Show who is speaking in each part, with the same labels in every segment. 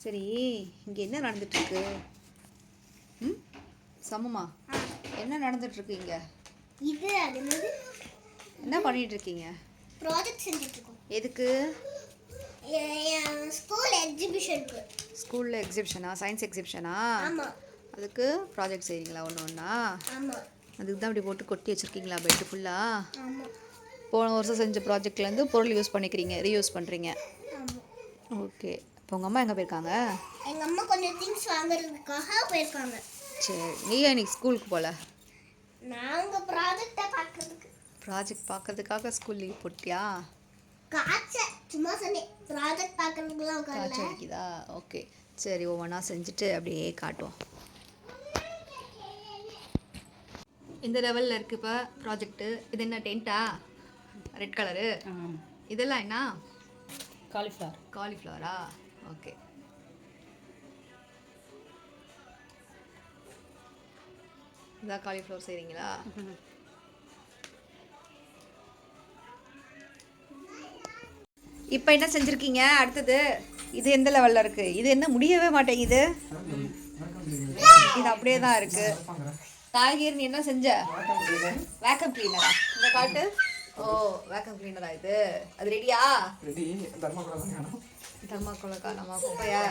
Speaker 1: சரி, இங்கே என்ன நடந்துட்டுருக்கு? ம் சமமா என்ன நடந்துட்டுருக்கு இங்கே? என்ன பண்ணிகிட்ருக்கீங்க?
Speaker 2: ப்ராஜெக்ட் செஞ்சுட்ருக்கோம்.
Speaker 1: எதுக்கு?
Speaker 2: ஸ்கூல் எக்ஸிபிஷனுக்கு.
Speaker 1: ஸ்கூலில் எக்ஸிபிஷனா? சயின்ஸ் எக்ஸிபிஷனா?
Speaker 2: ஆமாம்.
Speaker 1: அதுக்கு ப்ராஜெக்ட் செய்கிறீங்களா ஒன்று ஒன்றா?
Speaker 2: ஆமாம்.
Speaker 1: அதுக்கு தான் இப்படி போட்டு கொட்டி வச்சுருக்கீங்களா பெட்டு ஃபுல்லாக?
Speaker 2: ஆமாம்.
Speaker 1: போன வருஷம் செஞ்ச ப்ராஜெக்ட்லேருந்து பொருள் யூஸ் பண்ணிக்கிறீங்க, ரீயூஸ் பண்ணுறீங்க.
Speaker 2: ஆமாம்.
Speaker 1: ஓகே. இப்போ உங்கள் அம்மா எங்கே போயிருக்காங்க?
Speaker 2: எங்கள் அம்மா கொஞ்சம் திங்ஸ் வாங்குறதுக்காக போயிருக்காங்க.
Speaker 1: சரி, நீ ஏன் இன்னைக்கு ஸ்கூலுக்கு போகல?
Speaker 2: நாங்கள் ப்ராஜெக்டை பார்க்கறதுக்கு.
Speaker 1: ப்ராஜெக்ட் பார்க்கறதுக்காக ஸ்கூல் லீவ் போட்டியா?
Speaker 2: காய்ச்சல் சும்மா சொன்னேன். ப்ராஜெக்ட் பார்க்கறதுக்குலாம்
Speaker 1: காய்ச்சல் அடிக்குதா? ஓகே, சரி, ஒவ்வொன்றா செஞ்சுட்டு அப்படியே காட்டுவோம். இந்த லெவலில் இருக்குது இப்போ ப்ராஜெக்ட்டு. இது என்ன டென்ட்டா? Red colour. இதெல்லாம் என்ன?
Speaker 3: காலிஃப்ளவர்.
Speaker 1: காலிஃப்ளவரா? ஓகே. இதான் காலிஃப்ளவர் செய்கிறீங்களா? இப்போ என்ன செஞ்சுருக்கீங்க அடுத்தது? இது எந்த லெவலில் இருக்குது? இது என்ன முடியவே மாட்டேங்குது? இது அப்படியே தான் இருக்குது. காய்கறி நீ என்ன செஞ்ச? வேக்கம் கிளீனரா? இந்த காட்டு. ஓ, வேக்கம் கிளீனரா இது? அது ரெடியா?
Speaker 4: ரெடி.
Speaker 1: தர்மாக்கோலை காணாமா? குப்பையா?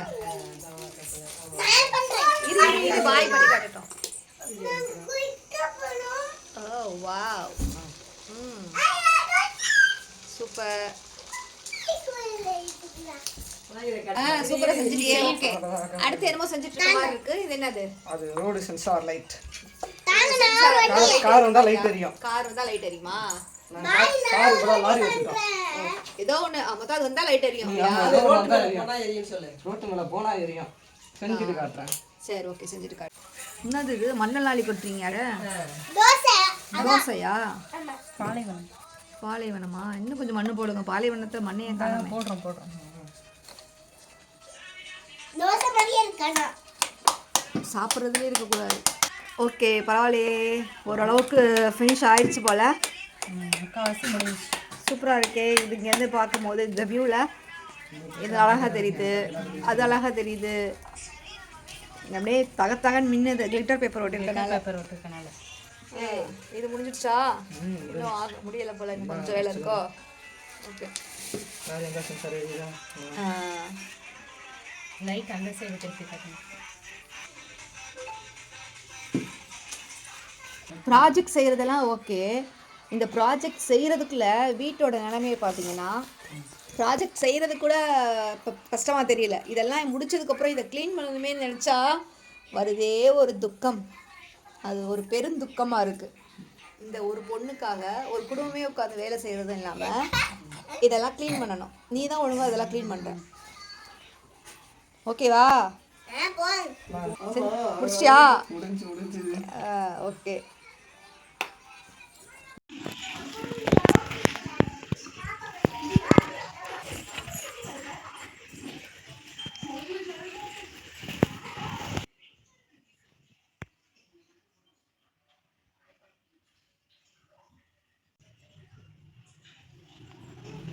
Speaker 1: இது பாய் பண்ணி காட்டட்டும். ஓ வாவ், சூப்பர். சூப்பரா செஞ்சிட்டியே. ஓகே, அடுத்து என்னமோ செஞ்சுட்டு இருக்க மாதிரி இருக்கு. இது என்னது?
Speaker 4: அது ரோடு சென்சார் லைட்.
Speaker 1: கார்
Speaker 4: வந்தா லைட் எரியும்.
Speaker 1: கார் வந்தா லைட் எரியுமா?
Speaker 4: கார் கூட லாரி வச்சிட்டோம்.
Speaker 1: ஏதோ ஒண்ணு மொத்தம் அது வந்தா லைட் எரியும்.
Speaker 4: ரோட்டு மேல போனா எரியும். செஞ்சுட்டு காட்டுறேன்.
Speaker 1: சரி, ஓகே, செஞ்சுட்டு காட்டு. என்னது இது? மண்ணலாளி கொட்டுறீங்க? தோசையா?
Speaker 3: பாலைவனம்.
Speaker 1: பாலைவனமா? இன்னும் கொஞ்சம் மண்ணு போடுங்க. பாலைவனத்தை மண்ணையே காணாம.
Speaker 3: போடுறோம்.
Speaker 1: சாப்பிட்றதுலே இருக்கக்கூடாது. ஓகே, பரவாயில்லையே, ஓரளவுக்கு ஃபினிஷ் ஆயிடுச்சு போல். சூப்பராக இருக்கே. இது இங்கேருந்து பார்க்கும்போது இந்த வியூவில் இது அழகாக தெரியுது, அது அழகாக தெரியுது. அப்படியே தகத்தகன்னு மின்னுது கிளிட்டர் பேப்பர் ஒட்டிருக்கனால. இது முடிஞ்சிடுச்சா? இன்னும் ஆக முடியலை போல், இன்னும் கொஞ்சம் வேலை இருக்கோ? ஓகே.
Speaker 3: லைட் அந்த சைடு திருப்பி காட்டுங்க.
Speaker 1: ப்ராஜெக்ட் செய்கிறதெல்லாம் ஓகே. இந்த ப்ராஜெக்ட் செய்கிறதுக்குள்ள வீட்டோட நிலைமையை பார்த்தீங்கன்னா, ப்ராஜெக்ட் செய்கிறது கூட இப்போ கஷ்டமாக தெரியல. இதெல்லாம் முடிச்சதுக்கப்புறம் இதை க்ளீன் பண்ணணுமே நினச்சா வருதே ஒரு துக்கம். அது ஒரு பெருந்துக்கமாக இருக்குது. இந்த ஒரு பொண்ணுக்காக ஒரு குடும்பமே உட்காந்து வேலை செய்கிறதும் இல்லாமல் இதெல்லாம் க்ளீன் பண்ணணும். நீ தான் ஒழுங்காக இதெல்லாம் க்ளீன் பண்ணுற. ஓகேவா? முடிச்சியா? ஓகே.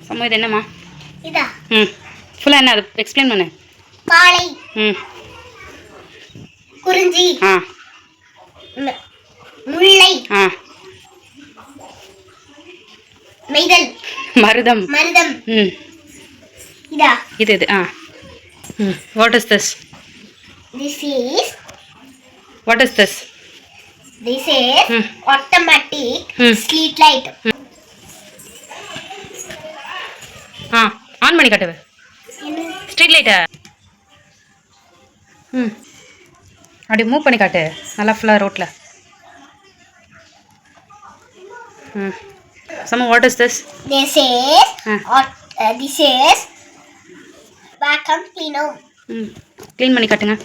Speaker 3: சம்ம இது என்னம்மா?
Speaker 2: இதா?
Speaker 3: ஃபுல்லாக என்ன? அது எக்ஸ்பிளைன் பண்ணு.
Speaker 2: பாலை, குறிஞ்சி, முல்லை, மெய்தல்,
Speaker 3: மருதம்.
Speaker 2: இதா?
Speaker 3: இது What is this?
Speaker 2: This is automatic street light.
Speaker 3: On பண்ணி காட்டுவே. ஸ்ட்ரீட் லைட்டா? அப்படி மூவ் பண்ணி காட்டு நல்லா ஃபுல்லாக ரோட்டில். சம்ம what is this?
Speaker 2: This is vacuum cleaner.
Speaker 3: Clean பண்ணி காட்டுங்க.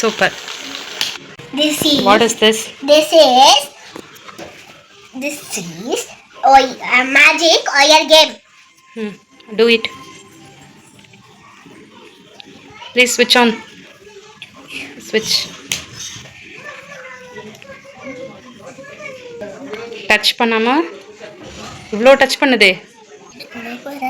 Speaker 3: Super. What is this?
Speaker 2: This is a magic oil game.
Speaker 3: Do it. Please switch on. Switch. Touch பண்ணாமல் இவ்வளோ டச் பண்ணுதே.
Speaker 2: பண்ண போறேன்